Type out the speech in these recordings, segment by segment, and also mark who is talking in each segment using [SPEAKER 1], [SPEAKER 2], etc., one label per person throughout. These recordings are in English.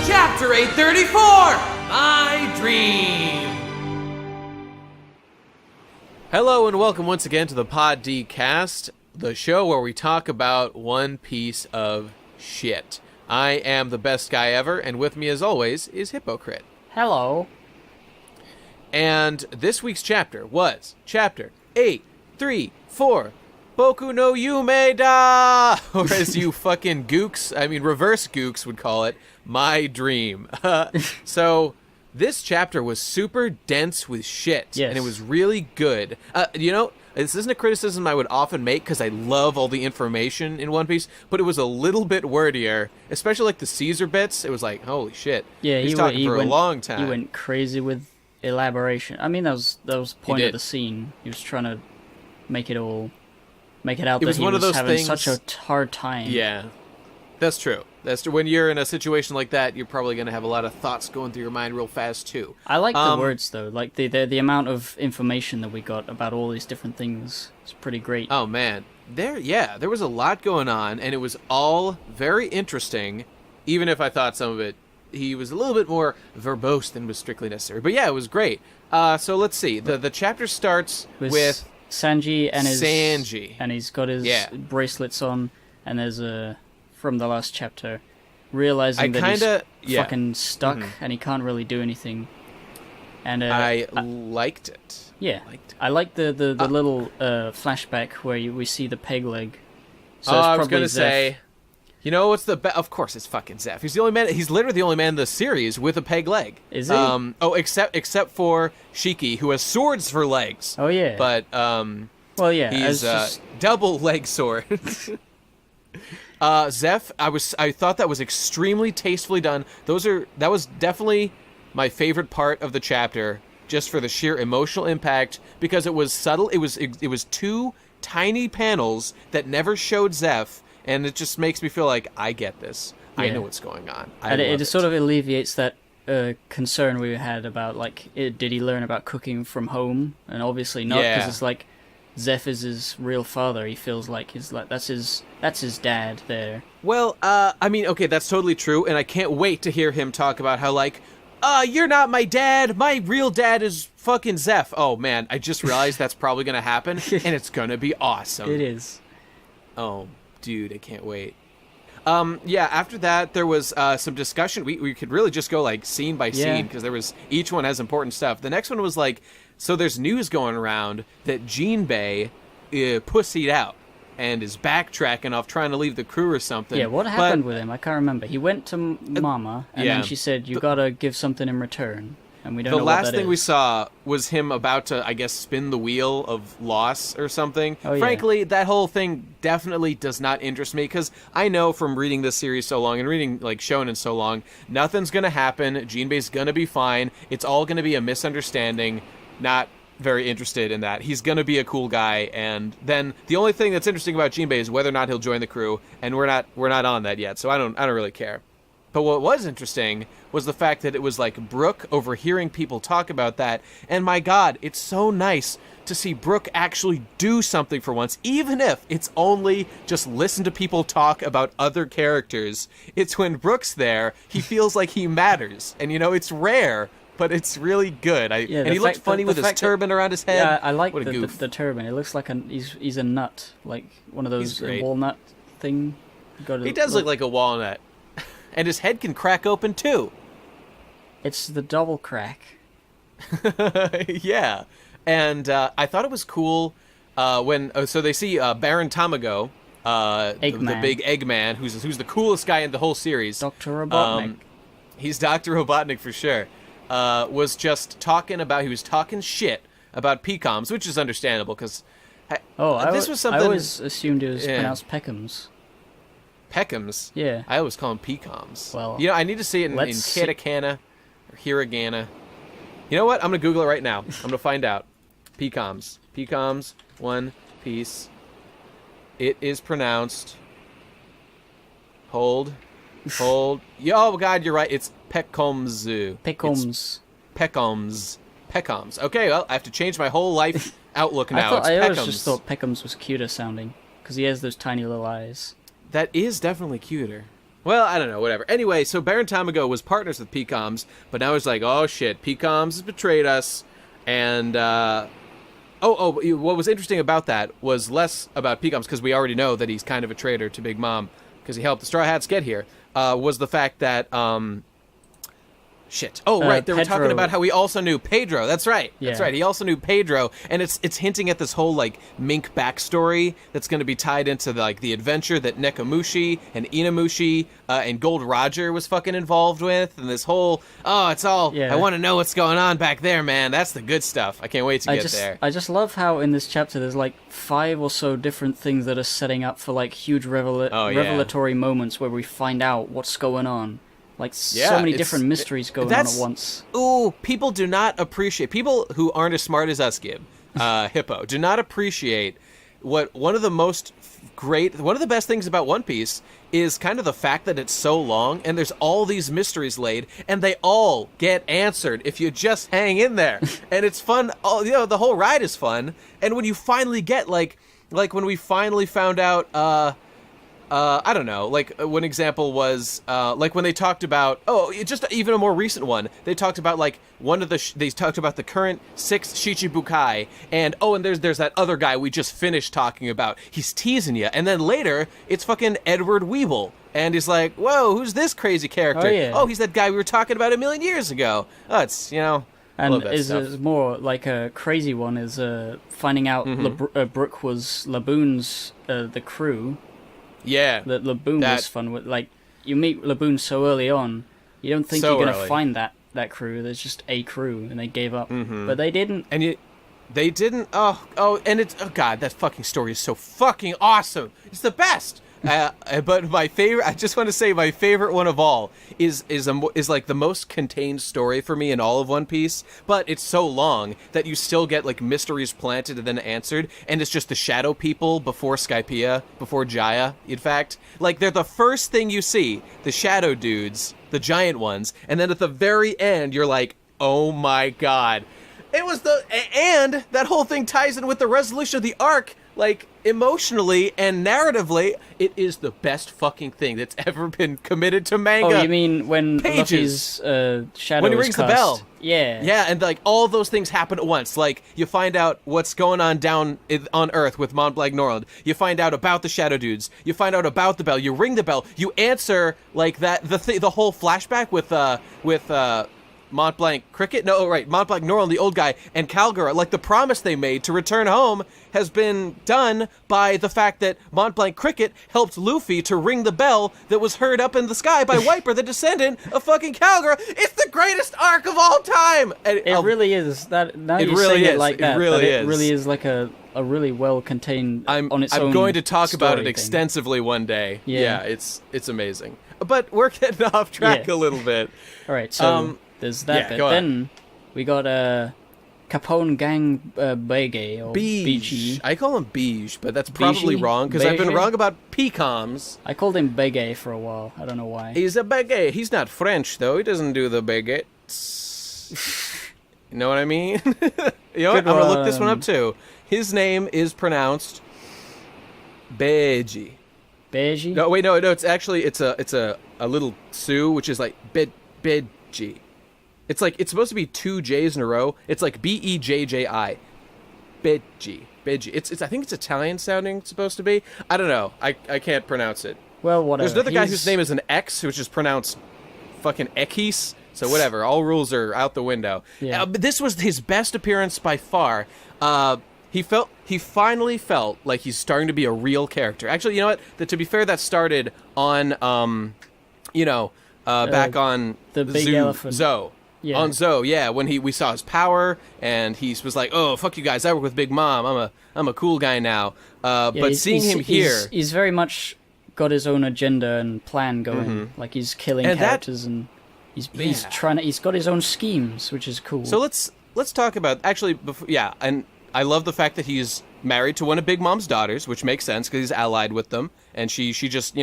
[SPEAKER 1] Chapter 834, My Dream. Hello and welcome once again to the Pod D Cast, the show where we talk about one piece of shit. I am the best guy ever, and with me as always is Hippocrit.
[SPEAKER 2] Hello.
[SPEAKER 1] And this week's chapter was Chapter 834, Boku no Yume da! Or as you fucking reverse gooks would call it, My Dream. So, this chapter was super dense with shit,
[SPEAKER 2] yes.
[SPEAKER 1] And it was really good. This isn't a criticism I would often make because I love all the information in One Piece, but it was a little bit wordier, especially like the Caesar bits. It was like, holy shit.
[SPEAKER 2] Yeah,
[SPEAKER 1] he's talking for a long time.
[SPEAKER 2] He went crazy with elaboration. I mean, that was the point of the scene. He was trying to make it out that he was having such a hard time.
[SPEAKER 1] Yeah, that's true. That's true. When you're in a situation like that, you're probably going to have a lot of thoughts going through your mind real fast, too.
[SPEAKER 2] I like the words, though. Like, the amount of information that we got about all these different things is pretty great.
[SPEAKER 1] Oh, man. There was a lot going on, and it was all very interesting, even if I thought some of it, he was a little bit more verbose than was strictly necessary. But yeah, it was great. So let's see. The chapter starts with
[SPEAKER 2] Sanji and
[SPEAKER 1] Sanji.
[SPEAKER 2] And he's got his bracelets on, and there's from the last chapter, realizing that he's fucking stuck and he can't really do anything. And
[SPEAKER 1] I liked it.
[SPEAKER 2] Yeah, I like the little flashback where we see the peg leg. So
[SPEAKER 1] I was gonna say, you know what's of course it's fucking Zeph. He's the only man. He's literally the only man in the series with a peg leg.
[SPEAKER 2] Is he?
[SPEAKER 1] Except for Shiki, who has swords for legs.
[SPEAKER 2] Oh yeah.
[SPEAKER 1] But
[SPEAKER 2] well, yeah,
[SPEAKER 1] he's double leg sword. Zeph, I thought that was extremely tastefully done. That was definitely my favorite part of the chapter, just for the sheer emotional impact, because it was subtle. It was two tiny panels that never showed Zeph, and it just makes me feel like I get this. Yeah. I know what's going on.
[SPEAKER 2] It just sort of alleviates that concern we had about did he learn about cooking from home? And obviously not, because it's like Zeph is his real father. He feels like that's his dad there.
[SPEAKER 1] Well, I mean, okay, that's totally true, and I can't wait to hear him talk about how you're not my dad. My real dad is fucking Zeph. Oh man, I just realized that's probably gonna happen, and it's gonna be awesome.
[SPEAKER 2] It is.
[SPEAKER 1] Oh, dude, I can't wait. After that, there was some discussion. We could really just go scene by scene, because each one has important stuff. The next one was so there's news going around that Jinbei pussied out and is backtracking off trying to leave the crew or something.
[SPEAKER 2] Yeah, what happened with him? I can't remember. He went to Mama, and then she said, you gotta give something in return. And we don't know what that is. The last thing
[SPEAKER 1] we saw was him about to, I guess, spin the wheel of loss or something.
[SPEAKER 2] Oh,
[SPEAKER 1] Frankly, that whole thing definitely does not interest me, because I know from reading this series so long and reading Shonen so long, nothing's gonna happen. Jinbei's gonna be fine. It's all gonna be a misunderstanding. Not very interested in that. He's gonna be a cool guy, and then the only thing that's interesting about Jinbei is whether or not he'll join the crew, and we're not on that yet, so I don't really care. But what was interesting was the fact that it was Brooke overhearing people talk about that, and my god, it's so nice to see Brooke actually do something for once, even if it's only just listen to people talk about other characters. It's when Brooke's there, he feels like he matters, and it's rare, but it's really good. And he looked funny with his turban around his head.
[SPEAKER 2] Yeah, I like the turban. It looks like he's a nut, like one of those walnut thing.
[SPEAKER 1] He does look like a walnut. And his head can crack open, too.
[SPEAKER 2] It's the double crack.
[SPEAKER 1] Yeah. And I thought it was cool when... so they see Baron Tamago, the big Eggman, who's the coolest guy in the whole series.
[SPEAKER 2] Dr. Robotnik.
[SPEAKER 1] He's Dr. Robotnik for sure. Was just talking shit about Pecoms, which is understandable, because... this was something...
[SPEAKER 2] I always assumed it was pronounced Peckham's.
[SPEAKER 1] Peckham's?
[SPEAKER 2] Yeah.
[SPEAKER 1] I always call them Pecoms.
[SPEAKER 2] Well,
[SPEAKER 1] I need to see it in katakana or hiragana. You know what? I'm going to Google it right now. I'm going to find out. Pecoms. Pecoms, One Piece. It is pronounced... Hold. Oh, God, you're right. It's Pecoms. Pecoms. Okay, well, I have to change my whole life outlook now.
[SPEAKER 2] I always just thought Peckham's was cuter sounding, because he has those tiny little eyes.
[SPEAKER 1] That is definitely cuter. Well, I don't know, whatever. Anyway, so Baron Tamago was partners with PCOMs, but now he's like, oh shit, PCOMs has betrayed us, and what was interesting about that was less about PCOMs, because we already know that he's kind of a traitor to Big Mom, because he helped the Straw Hats get here, was the fact that, shit. Oh, right. They were talking about how he also knew Pedro. That's right. Yeah. That's right. He also knew Pedro, and it's hinting at this whole like mink backstory that's going to be tied into the adventure that Nekomushi and Inamushi and Gold Roger was fucking involved with, and this whole it's all. Yeah. I want to know what's going on back there, man. That's the good stuff. I can't wait to get there.
[SPEAKER 2] I just love how in this chapter there's like 5 or so different things that are setting up for like huge revelatory moments where we find out what's going on. Like, so many different mysteries going on at once.
[SPEAKER 1] Ooh, people do not appreciate... People who aren't as smart as us, Hippo, do not appreciate what one of the best things about One Piece is kind of the fact that it's so long, and there's all these mysteries laid, and they all get answered if you just hang in there. And it's fun. The whole ride is fun. And when you finally get, like when we finally found out... I don't know, like, one example was, like, when they talked about, just even a more recent one, they talked about, like, they talked about the current 6 Shichibukai, and there's that other guy we just finished talking about. He's teasing you, and then later, it's fucking Edward Weeble, and he's like, whoa, who's this crazy character?
[SPEAKER 2] Oh, yeah.
[SPEAKER 1] Oh, he's that guy we were talking about a million years ago. Oh, it's,
[SPEAKER 2] And is more like a crazy one is finding out Brook was Laboon's, the crew.
[SPEAKER 1] Yeah.
[SPEAKER 2] That Laboon was fun with. Like, you meet Laboon so early on, you don't think you're going to find that crew. There's just a crew, and they gave up. Mm-hmm. But they didn't.
[SPEAKER 1] And they didn't. And it's... Oh, God, that fucking story is so fucking awesome. It's the best. But my favorite... I just want to say my favorite one of all is like the most contained story for me in all of One Piece, but it's so long that you still get like mysteries planted and then answered, and it's just the shadow people before Skypiea, before Jaya, in fact. Like, they're the first thing you see, the shadow dudes, the giant ones, and then at the very end, you're like, oh my God. It was and that whole thing ties in with the resolution of the arc. Like, emotionally and narratively, it is the best fucking thing that's ever been committed to manga.
[SPEAKER 2] Oh, you mean when Luffy's shadow
[SPEAKER 1] when he rings the bell?
[SPEAKER 2] Yeah.
[SPEAKER 1] Yeah, and like all those things happen at once. Like, you find out what's going on down on Earth with Mont Blanc Norland. You find out about the shadow dudes. You find out about the bell. You ring the bell. You answer like that. The whole flashback with Mont Blanc Cricket? No, right, Mont Blanc Norland, the old guy, and Calgara, like the promise they made to return home has been done by the fact that Mont Blanc Cricket helped Luffy to ring the bell that was heard up in the sky by Wiper, the descendant of fucking Calgara. It's the greatest arc of all time! And
[SPEAKER 2] it really is. That now
[SPEAKER 1] it
[SPEAKER 2] you
[SPEAKER 1] really
[SPEAKER 2] say
[SPEAKER 1] is.
[SPEAKER 2] It like that,
[SPEAKER 1] it really is.
[SPEAKER 2] It really is like a really well contained on its own.
[SPEAKER 1] I'm going to talk about it
[SPEAKER 2] thing.
[SPEAKER 1] Extensively one day.
[SPEAKER 2] Yeah,
[SPEAKER 1] it's amazing. But we're getting off track a little bit.
[SPEAKER 2] All right, so there's that bit. Then we got Capone Gang Bege or
[SPEAKER 1] Beige. I call him Beige, but that's probably wrong because I've been wrong about PCOMs.
[SPEAKER 2] I called him Bege for a while. I don't know why.
[SPEAKER 1] He's a Bege. He's not French though. He doesn't do the baguettes. You know what I mean? You know what? I'm gonna look this one up too. His name is pronounced Beige.
[SPEAKER 2] Beige?
[SPEAKER 1] No, wait, no. It's actually it's a little Sioux, which is like Beji. It's like it's supposed to be 2 J's in a row. It's like Bejji. Beji. It's I think it's Italian sounding. It's supposed to be. I don't know. I can't pronounce it.
[SPEAKER 2] Well, whatever.
[SPEAKER 1] There's another guy whose name is an X, which is pronounced fucking Ekis. So whatever. All rules are out the window. Yeah. But this was his best appearance by far. He finally felt like he's starting to be a real character. Actually, you know what? To be fair, that started on, back on
[SPEAKER 2] the big elephant.
[SPEAKER 1] Zoe.
[SPEAKER 2] Yeah.
[SPEAKER 1] On Zoe, yeah, when we saw his power, and he was like, "Oh, fuck you guys! I work with Big Mom. I'm a cool guy now." But seeing him here,
[SPEAKER 2] he's very much got his own agenda and plan going. Mm-hmm. Like he's killing characters and he's got his own schemes, which is cool.
[SPEAKER 1] So let's talk about and I love the fact that he's married to one of Big Mom's daughters, which makes sense because he's allied with them, and she just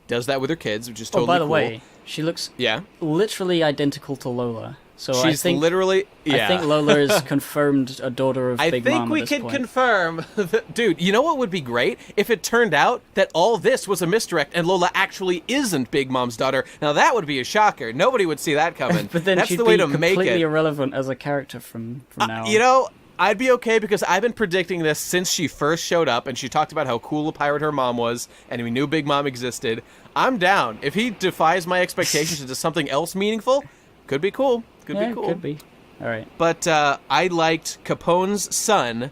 [SPEAKER 1] does that with her kids, which is totally cool.
[SPEAKER 2] By the way, she looks literally identical to Lola. So
[SPEAKER 1] She's literally. Yeah.
[SPEAKER 2] I think Lola is confirmed a daughter of Big Mom.
[SPEAKER 1] I think we can confirm. Dude, you know what would be great? If it turned out that all this was a misdirect and Lola actually isn't Big Mom's daughter. Now that would be a shocker. Nobody would see that coming.
[SPEAKER 2] But then
[SPEAKER 1] that's
[SPEAKER 2] she'd
[SPEAKER 1] the way
[SPEAKER 2] be
[SPEAKER 1] to make it.
[SPEAKER 2] completely irrelevant as a character from now on.
[SPEAKER 1] You know, I'd be okay because I've been predicting this since she first showed up and she talked about how cool a pirate her mom was and we knew Big Mom existed. I'm down. If he defies my expectations into something else meaningful, could be cool. Could be cool.
[SPEAKER 2] Could be. All right.
[SPEAKER 1] But I liked Capone's son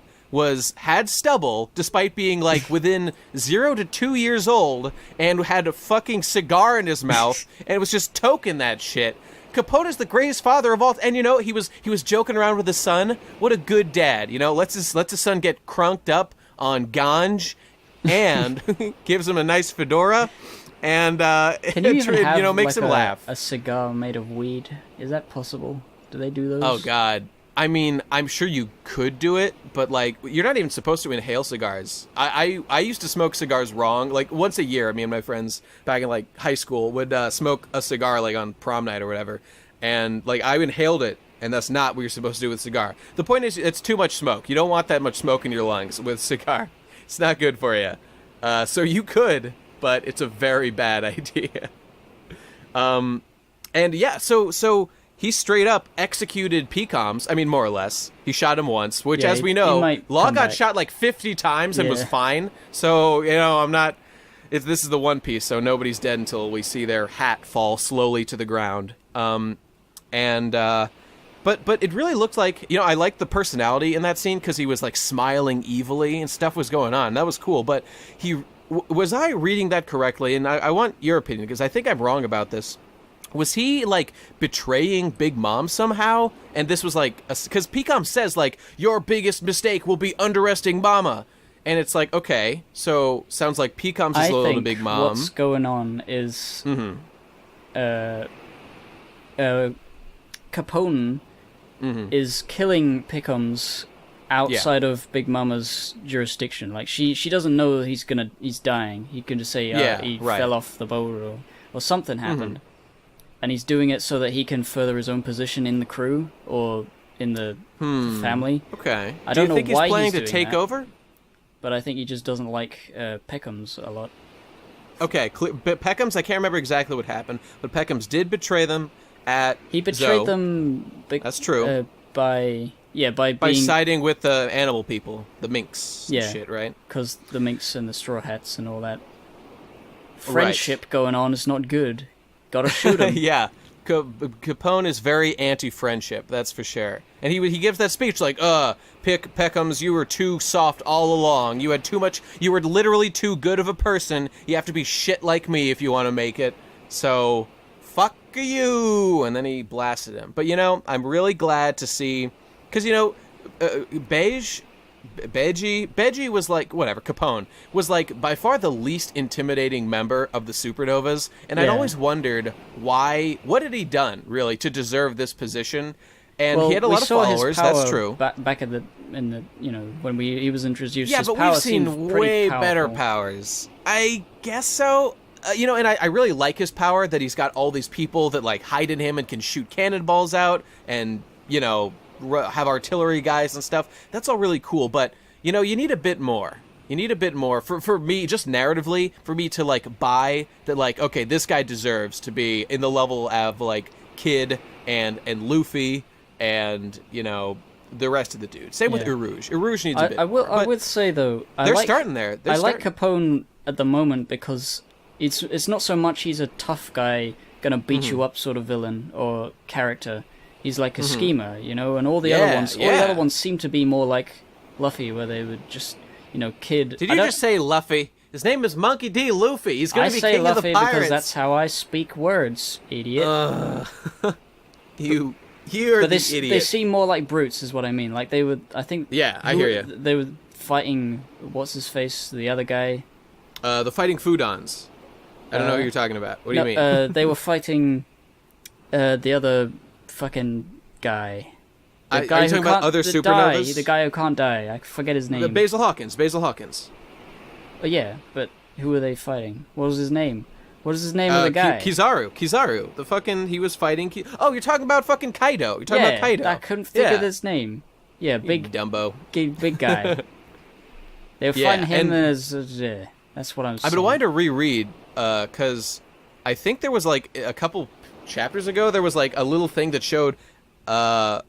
[SPEAKER 1] had stubble despite being like within 0 to 2 years old and had a fucking cigar in his mouth and was just toking that shit. Capone is the greatest father of all, and you know he was joking around with his son. What a good dad, you know. Lets his son get crunked up on ganj, and gives him a nice fedora, and
[SPEAKER 2] Can you even have,
[SPEAKER 1] makes
[SPEAKER 2] like
[SPEAKER 1] him laugh.
[SPEAKER 2] A cigar made of weed? Is that possible? Do they do those?
[SPEAKER 1] Oh God. I mean, I'm sure you could do it, but like, you're not even supposed to inhale cigars. I used to smoke cigars wrong. Like once a year, me and my friends back in like high school would smoke a cigar like on prom night or whatever, and like I inhaled it, and that's not what you're supposed to do with cigar. The point is, it's too much smoke. You don't want that much smoke in your lungs with cigar. It's not good for you. So you could, but it's a very bad idea. And yeah, so. He straight up executed PCOMs. I mean, more or less. He shot him once, which, as we know, Law got shot like 50 times and was fine. So, you know, this is the One Piece, so nobody's dead until we see their hat fall slowly to the ground. But it really looked like, you know, I liked the personality in that scene because he was like smiling evilly and stuff was going on. That was cool. But was I reading that correctly? And I want your opinion because I think I'm wrong about this. Was he, like, betraying Big Mom somehow? And this was, like, because PCOM says, like, your biggest mistake will be underestimating Mama. And it's like, okay, so sounds like PCOM's is loyal to Big Mom.
[SPEAKER 2] What's going on is Capone is killing PCOMs outside of Big Mama's jurisdiction. Like, she doesn't know he's dying. He can just say, he fell off the boat or something happened. And he's doing it so that he can further his own position in the crew or in the family.
[SPEAKER 1] Okay.
[SPEAKER 2] I don't know
[SPEAKER 1] think
[SPEAKER 2] why
[SPEAKER 1] he's planning
[SPEAKER 2] doing
[SPEAKER 1] to take
[SPEAKER 2] that,
[SPEAKER 1] over?
[SPEAKER 2] But I think he just doesn't like Peckhams a lot.
[SPEAKER 1] Okay, but Peckhams, I can't remember exactly what happened, but Peckhams did betray them at
[SPEAKER 2] He betrayed them.
[SPEAKER 1] That's true.
[SPEAKER 2] By
[SPEAKER 1] siding with the animal people, the minks. And shit, right?
[SPEAKER 2] Because the minks and the straw hats and all that friendship going on is not good. Gotta shoot him. Yeah.
[SPEAKER 1] Capone is very anti-friendship, that's for sure. And he gives that speech like, Peckhams, you were too soft all along. You had too much, you were literally too good of a person. You have to be shit like me if you want to make it. So, fuck you. And then he blasted him. But, you know, I'm really glad to see, because, you know, Beji was like, whatever, Capone was like by far the least intimidating member of the Supernovas, and I'd always wondered what had he done really to deserve this position? And he had a lot of followers. That's true.
[SPEAKER 2] Back in the you know when he was introduced.
[SPEAKER 1] Yeah, but we've seen way better powers. I guess so. You know, and I really like his power that he's got all these people that like hide in him and can shoot cannonballs out, and you know. Have artillery guys and stuff. That's all really cool, but you know, you need a bit more. You need a bit more for me, just narratively, for me to like buy that. Like, okay, this guy deserves to be in the level of like Kid and Luffy and you know the rest of the dudes. Same with Urouge. Urouge needs a bit.
[SPEAKER 2] I would say though,
[SPEAKER 1] starting there.
[SPEAKER 2] I like Capone at the moment because it's not so much he's a tough guy gonna beat you up sort of villain or character. He's like a schemer, you know, and all the other ones seem to be more like Luffy, where they would just, you know, Kid.
[SPEAKER 1] Did you just say Luffy? His name is Monkey D. Luffy. He's gonna be king
[SPEAKER 2] Luffy
[SPEAKER 1] of the pirates.
[SPEAKER 2] Because that's how I speak words, idiot.
[SPEAKER 1] You're
[SPEAKER 2] but
[SPEAKER 1] the idiot.
[SPEAKER 2] They seem more like brutes, is what I mean. Like they would, I think.
[SPEAKER 1] Yeah, I hear you.
[SPEAKER 2] They were fighting. What's his face? The other guy.
[SPEAKER 1] The fighting Foodons. I don't know what you're talking about. What do you mean?
[SPEAKER 2] They were fighting. The other. Fucking guy.
[SPEAKER 1] Are you talking about other supernovas?
[SPEAKER 2] The guy who can't die. I forget his name.
[SPEAKER 1] Basil Hawkins.
[SPEAKER 2] Oh, yeah, but who were they fighting? What was his name? What is his name of the guy?
[SPEAKER 1] Kizaru. The fucking, he was fighting. Oh, you're talking about fucking Kaido. You're talking about Kaido.
[SPEAKER 2] I couldn't think of his name. Yeah, big
[SPEAKER 1] Dumbo.
[SPEAKER 2] Big guy. They were fighting him as. That's what I'm saying.
[SPEAKER 1] I've been wanting to reread, because I think there was like a couple chapters ago, there was like a little thing that showed. I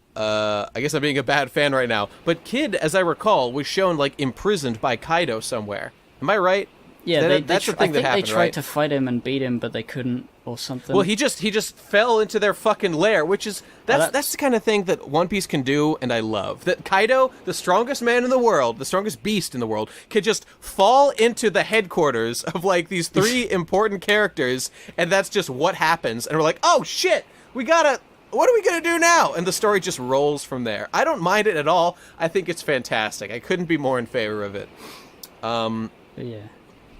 [SPEAKER 1] guess I'm being a bad fan right now, but Kid, as I recall, was shown like imprisoned by Kaido somewhere. Am I right?
[SPEAKER 2] Yeah,
[SPEAKER 1] that's the thing that happened,
[SPEAKER 2] they tried to fight him and beat him, but they couldn't, or something.
[SPEAKER 1] Well, he just fell into their fucking lair, which is that's the kind of thing that One Piece can do, and I love that Kaido, the strongest man in the world, the strongest beast in the world, could just fall into the headquarters of like these three important characters, and that's just what happens. And we're like, oh shit, what are we gonna do now? And the story just rolls from there. I don't mind it at all. I think it's fantastic. I couldn't be more in favor of it.
[SPEAKER 2] Yeah.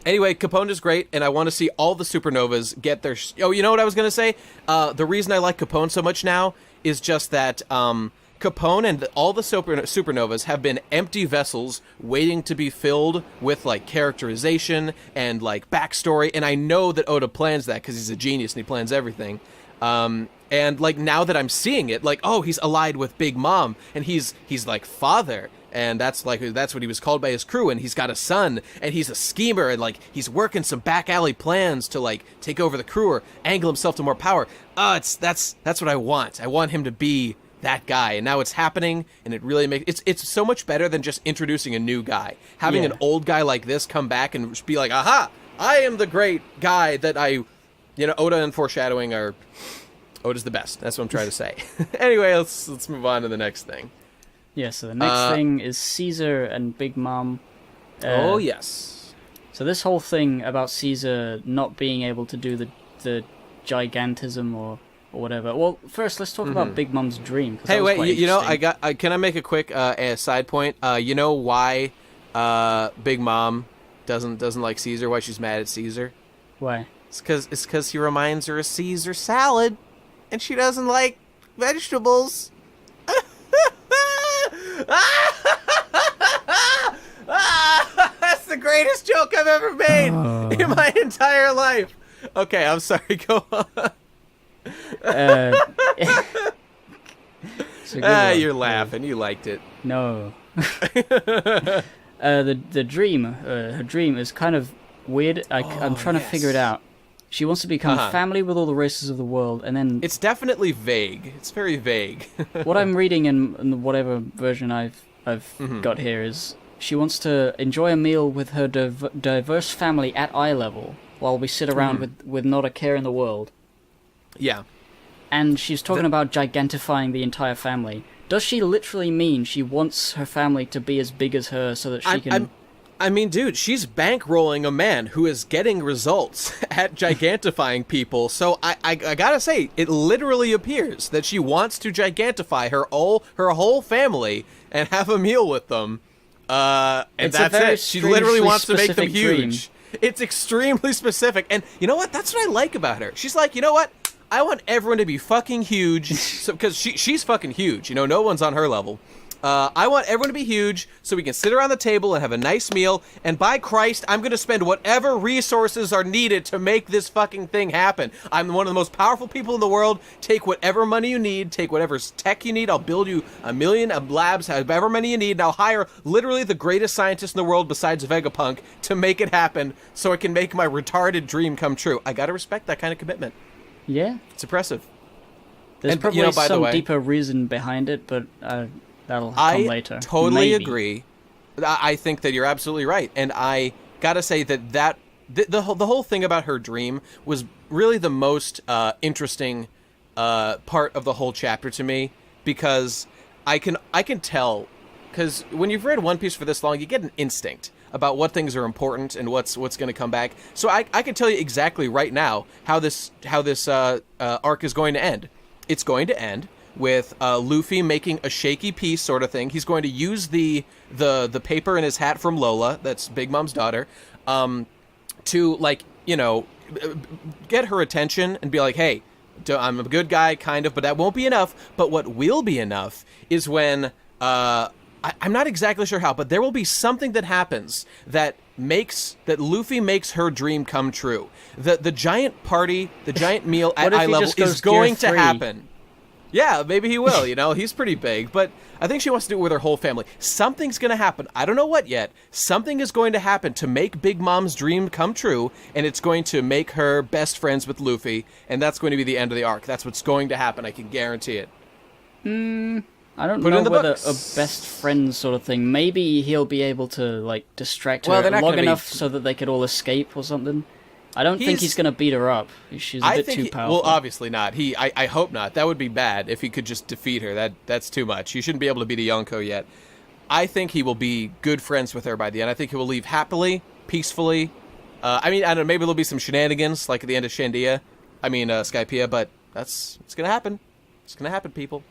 [SPEAKER 1] Anyway, Capone is great, and I want to see all the supernovas get their... Oh, you know what I was going to say? The reason I like Capone so much now is just that Capone and all the supernovas have been empty vessels waiting to be filled with, like, characterization and, like, backstory, and I know that Oda plans that because he's a genius and he plans everything. And, like, now that I'm seeing it, like, oh, he's allied with Big Mom, and he's like, father... And that's what he was called by his crew, and he's got a son, and he's a schemer, and like he's working some back alley plans to like take over the crew or angle himself to more power. That's what I want. I want him to be that guy, and now it's happening, and it really makes it's so much better than just introducing a new guy. Having an old guy like this come back and just be like, aha, I am the great guy that Oda and foreshadowing are. Oda's the best. That's what I'm trying to say. Anyway, let's move on to the next thing.
[SPEAKER 2] Yeah, so the next thing is Caesar and Big Mom.
[SPEAKER 1] Oh, yes.
[SPEAKER 2] So this whole thing about Caesar not being able to do the gigantism or whatever. Well, first, let's talk about Big Mom's dream.
[SPEAKER 1] Hey, wait, can I make a quick side point? You know why Big Mom doesn't like Caesar, why she's mad at Caesar?
[SPEAKER 2] Why?
[SPEAKER 1] It's because he reminds her of Caesar salad, and she doesn't like vegetables. That's the greatest joke I've ever made in my entire life. Okay, I'm sorry. Go on. You're laughing. You liked it.
[SPEAKER 2] No. The dream. Her dream is kind of weird. I'm trying to figure it out. She wants to become family with all the races of the world, and then...
[SPEAKER 1] It's definitely vague. It's very vague.
[SPEAKER 2] What I'm reading in whatever version I've got here is she wants to enjoy a meal with her diverse family at eye level while we sit around with not a care in the world.
[SPEAKER 1] Yeah.
[SPEAKER 2] And she's talking about gigantifying the entire family. Does she literally mean she wants her family to be as big as her so that she can...
[SPEAKER 1] I mean, dude, she's bankrolling a man who is getting results at gigantifying people. So I gotta say, it literally appears that she wants to gigantify her whole family and have a meal with them. And that's it. She literally wants to make them huge. Dream. It's extremely specific. And you know what? That's what I like about her. She's like, you know what? I want everyone to be fucking huge. Because she's fucking huge. No one's on her level. I want everyone to be huge so we can sit around the table and have a nice meal, and by Christ, I'm going to spend whatever resources are needed to make this fucking thing happen. I'm one of the most powerful people in the world. Take whatever money you need, take whatever tech you need. I'll build you a million labs, however many you need, and I'll hire literally the greatest scientist in the world besides Vegapunk to make it happen so I can make my retarded dream come true. I gotta respect that kind of commitment.
[SPEAKER 2] Yeah.
[SPEAKER 1] It's impressive.
[SPEAKER 2] There's probably some deeper reason behind it, but... that'll come later.
[SPEAKER 1] I totally agree. I think that you're absolutely right. And I gotta say that the whole thing about her dream was really the most interesting part of the whole chapter to me, because I can tell, because when you've read One Piece for this long, you get an instinct about what things are important and what's going to come back. So I can tell you exactly right now how this arc is going to end. It's going to end with Luffy making a shaky piece sort of thing. He's going to use the paper in his hat from Lola, that's Big Mom's daughter, to get her attention and be like, hey, I'm a good guy, kind of, but that won't be enough. But what will be enough is when I'm not exactly sure how, but there will be something that happens that Luffy makes her dream come true. The giant party, the giant meal at eye level is going to happen. Yeah, maybe he will, he's pretty big, but I think she wants to do it with her whole family. Something's going to happen. I don't know what yet. Something is going to happen to make Big Mom's dream come true, and it's going to make her best friends with Luffy, and that's going to be the end of the arc. That's what's going to happen, I can guarantee it.
[SPEAKER 2] I don't know whether a best friend sort of thing. Maybe he'll be able to, distract her long enough so that they could all escape or something. I don't think he's going to beat her up. She's a bit too powerful.
[SPEAKER 1] Well, obviously not. I hope not. That would be bad if he could just defeat her. That's too much. You shouldn't be able to beat a Yonko yet. I think he will be good friends with her by the end. I think he will leave happily, peacefully. I don't know, maybe there'll be some shenanigans, like at the end of Skypiea, but it's going to happen. It's going to happen, people.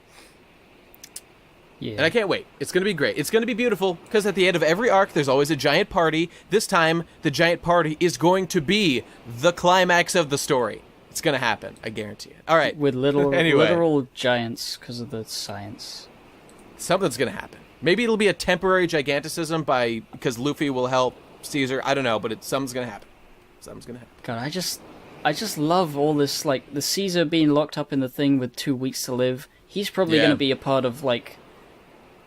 [SPEAKER 2] Yeah.
[SPEAKER 1] And I can't wait. It's going to be great. It's going to be beautiful, because at the end of every arc, there's always a giant party. This time, the giant party is going to be the climax of the story. It's going to happen. I guarantee it. All right.
[SPEAKER 2] With literal giants, because of the science.
[SPEAKER 1] Something's going to happen. Maybe it'll be a temporary giganticism because Luffy will help Caesar. I don't know, but something's going to happen. Something's going to happen.
[SPEAKER 2] God, I just love all this, the Caesar being locked up in the thing with 2 weeks to live. He's probably going to be a part of,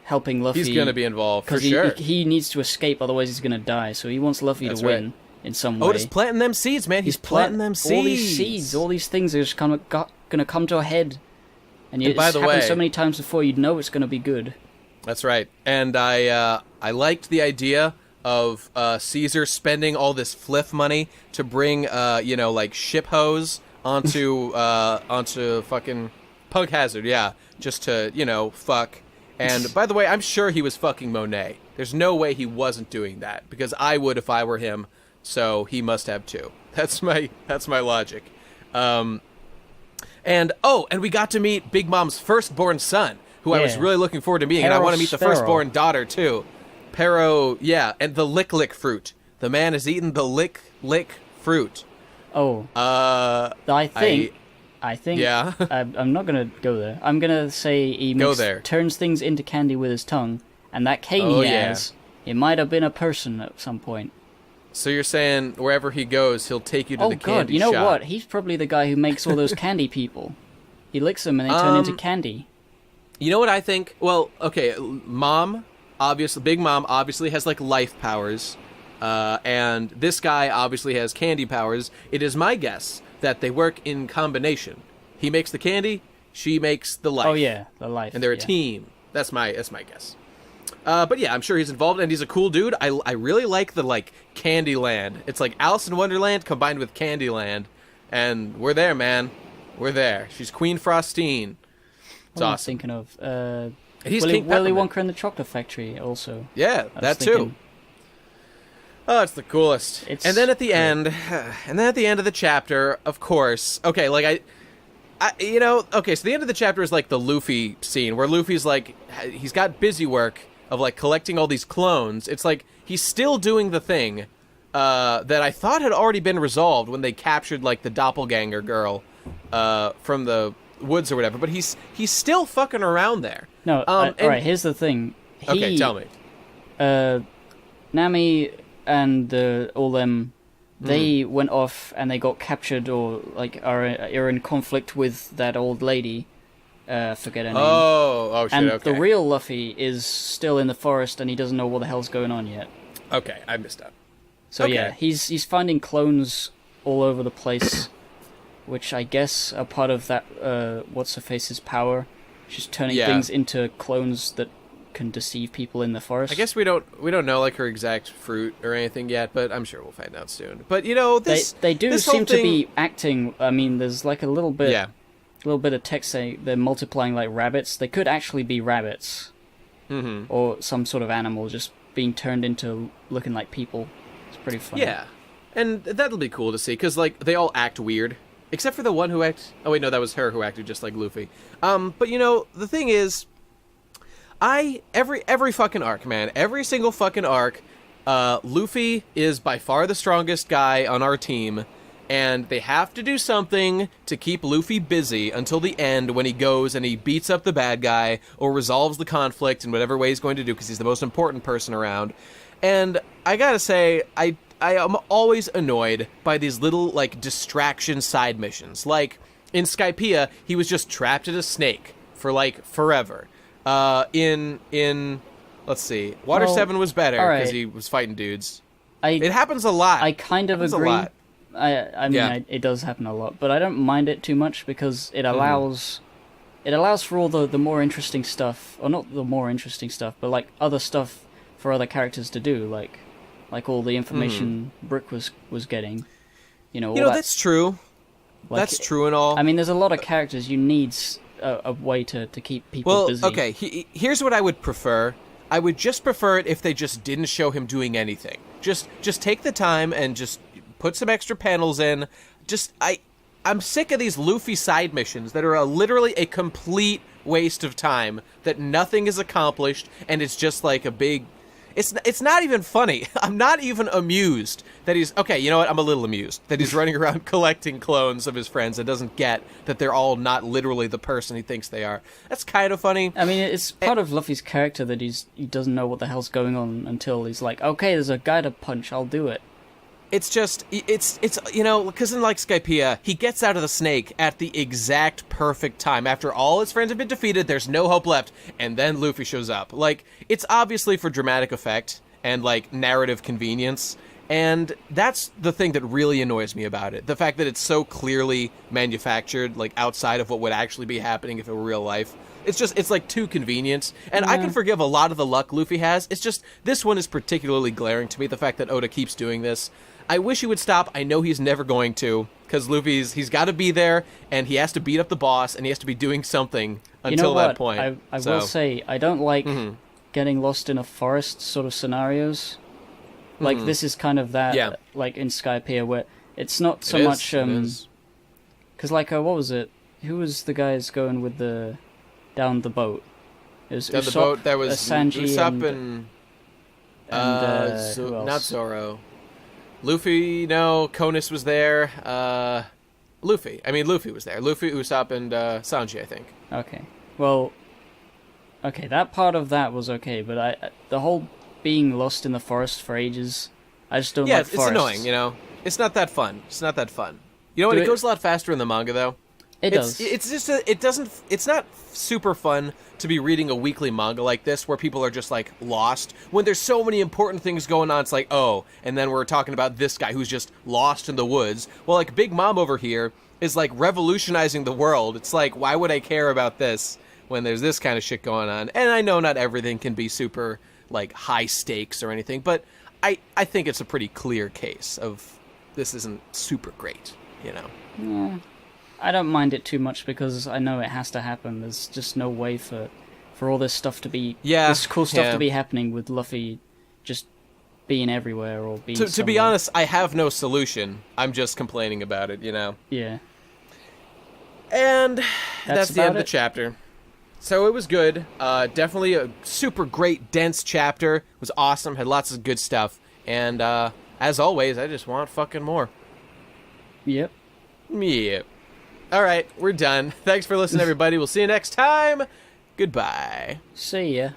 [SPEAKER 2] helping Luffy.
[SPEAKER 1] He's going to be involved, for sure.
[SPEAKER 2] He needs to escape, otherwise he's going to die, so he wants Luffy to win in some way.
[SPEAKER 1] Otis planting them seeds, man. He's planting them seeds.
[SPEAKER 2] All these seeds, all these things are just going to come to a head. And it's
[SPEAKER 1] by the
[SPEAKER 2] happened
[SPEAKER 1] way,
[SPEAKER 2] so many times before, you'd know it's going to be good.
[SPEAKER 1] That's right. And I liked the idea of Caesar spending all this fliff money to bring, ship hose onto fucking Punk Hazard, just to, fuck. And, by the way, I'm sure he was fucking Monet. There's no way he wasn't doing that, because I would if I were him, so he must have too. That's my logic. And we got to meet Big Mom's firstborn son, who I was really looking forward to meeting, and I want to meet the firstborn daughter, too. Pero, and the lick fruit. The man has eaten the lick fruit.
[SPEAKER 2] Oh. I think...
[SPEAKER 1] Yeah.
[SPEAKER 2] I'm not going to go there. I'm going to say he turns things into candy with his tongue, and that cane he has, it might have been a person at some point.
[SPEAKER 1] So you're saying wherever he goes, he'll take you to the candy shop. Oh, God,
[SPEAKER 2] you know what? He's probably the guy who makes all those candy people. He licks them and they turn into candy.
[SPEAKER 1] You know what I think? Well, okay, Big Mom obviously has, life powers, and this guy obviously has candy powers. It is my guess that they work in combination. He makes the candy, she makes the life.
[SPEAKER 2] Oh yeah, the life.
[SPEAKER 1] And they're a team. That's my guess. But yeah, I'm sure he's involved, and he's a cool dude. I really like the Candyland. It's like Alice in Wonderland combined with Candyland, and we're there, man. We're there. She's Queen Frostine. It's awesome.
[SPEAKER 2] Thinking of
[SPEAKER 1] he's
[SPEAKER 2] Willy
[SPEAKER 1] King Peppermint.
[SPEAKER 2] Wonka and the Chocolate Factory also.
[SPEAKER 1] Yeah, that too. Oh, it's the coolest. And then at the end of the chapter, of course, okay, so the end of the chapter is the Luffy scene, where Luffy's he's got busy work of collecting all these clones. It's he's still doing the thing that I thought had already been resolved when they captured the doppelganger girl from the woods or whatever, but he's still fucking around there.
[SPEAKER 2] No, alright, here's the thing.
[SPEAKER 1] Okay, tell me.
[SPEAKER 2] Nami and all them, they went off and they got captured or are in conflict with that old lady. Forget her name.
[SPEAKER 1] Oh shit.
[SPEAKER 2] And
[SPEAKER 1] okay.
[SPEAKER 2] the real Luffy is still in the forest and he doesn't know what the hell's going on yet.
[SPEAKER 1] Okay, I missed out.
[SPEAKER 2] So yeah, he's finding clones all over the place, which I guess are part of that what's her face's power. She's turning things into clones that can deceive people in the forest.
[SPEAKER 1] I guess we don't know her exact fruit or anything yet, but I'm sure we'll find out soon. But this
[SPEAKER 2] they do seem to be acting. I mean, there's a little bit of text saying they're multiplying like rabbits. They could actually be rabbits, or some sort of animal just being turned into looking like people. It's pretty funny.
[SPEAKER 1] Yeah, and that'll be cool to see because they all act weird, except for the one who acted. Oh wait, no, that was her who acted just like Luffy. But the thing is. Every fucking arc, man. Every single fucking arc, Luffy is by far the strongest guy on our team, and they have to do something to keep Luffy busy until the end when he goes and he beats up the bad guy or resolves the conflict in whatever way he's going to do because he's the most important person around. And I gotta say, I am always annoyed by these little, like, distraction side missions. Like, in Skypiea, he was just trapped in a snake for, like, forever. Let's see, Water 7 was better because he was fighting dudes. It happens a lot.
[SPEAKER 2] I kind of agree. I mean, it does happen a lot, but I don't mind it too much because it allows for all the more interesting stuff, or not the more interesting stuff, but like other stuff for other characters to do, like all the information Brick was getting. That's true. Like, that's true and all. I mean, there's a lot of characters. You need a way to keep people busy.
[SPEAKER 1] Well, okay, here's what I would prefer. I would just prefer it if they just didn't show him doing anything. Just take the time and just put some extra panels in. I'm sick of these Luffy side missions that are literally a complete waste of time, that nothing is accomplished, and it's just like a big... It's not even funny. I'm not even amused that he's... Okay, you know what? I'm a little amused that he's running around collecting clones of his friends and doesn't get that they're all not literally the person he thinks they are. That's kind of funny.
[SPEAKER 2] I mean, it's part of Luffy's character that he doesn't know what the hell's going on until he's like, okay, there's a guy to punch, I'll do it.
[SPEAKER 1] It's just, it's because in, like, Skypiea, he gets out of the snake at the exact perfect time. After all his friends have been defeated, there's no hope left, and then Luffy shows up. Like, it's obviously for dramatic effect and, like, narrative convenience, and that's the thing that really annoys me about it. The fact that it's so clearly manufactured, like, outside of what would actually be happening if it were real life. It's like too convenient, and I can forgive a lot of the luck Luffy has. It's just, this one is particularly glaring to me, the fact that Oda keeps doing this. I wish he would stop. I know he's never going to, because he's got to be there, and he has to beat up the boss, and he has to be doing something until that point.
[SPEAKER 2] I will say, I don't like getting lost in a forest sort of scenarios. Like, this is kind of that, like in Skypiea, where it's not so much... Because, like, what was it? Who was the guys going with down the boat? It was
[SPEAKER 1] down the boat, there was
[SPEAKER 2] Sanji
[SPEAKER 1] Usopp and not Zoro. Luffy, no. Konus was there. Luffy was there. Luffy, Usopp, and Sanji, I think.
[SPEAKER 2] Okay. Well, okay, that part of that was okay, but the whole being lost in the forest for ages, I just don't like forests.
[SPEAKER 1] Yeah, it's annoying, you know? It's not that fun. You know what? It goes a lot faster in the manga, though.
[SPEAKER 2] It does.
[SPEAKER 1] It's just it's not super fun to be reading a weekly manga like this where people are just, like, lost. When there's so many important things going on, it's like, oh, and then we're talking about this guy who's just lost in the woods. Well, like, Big Mom over here is, like, revolutionizing the world. It's like, why would I care about this when there's this kind of shit going on? And I know not everything can be super, like, high stakes or anything, but I think it's a pretty clear case of this isn't super great, you know?
[SPEAKER 2] Yeah. I don't mind it too much because I know it has to happen. There's just no way for all this stuff to be... this cool stuff to be happening with Luffy just being everywhere or being
[SPEAKER 1] To be honest, I have no solution. I'm just complaining about it, you know?
[SPEAKER 2] Yeah.
[SPEAKER 1] And that's the end of the chapter. So it was good. Definitely a super great, dense chapter. It was awesome. Had lots of good stuff. And as always, I just want fucking more.
[SPEAKER 2] Yep.
[SPEAKER 1] Yep. All right, we're done. Thanks for listening, everybody. We'll see you next time. Goodbye.
[SPEAKER 2] See ya.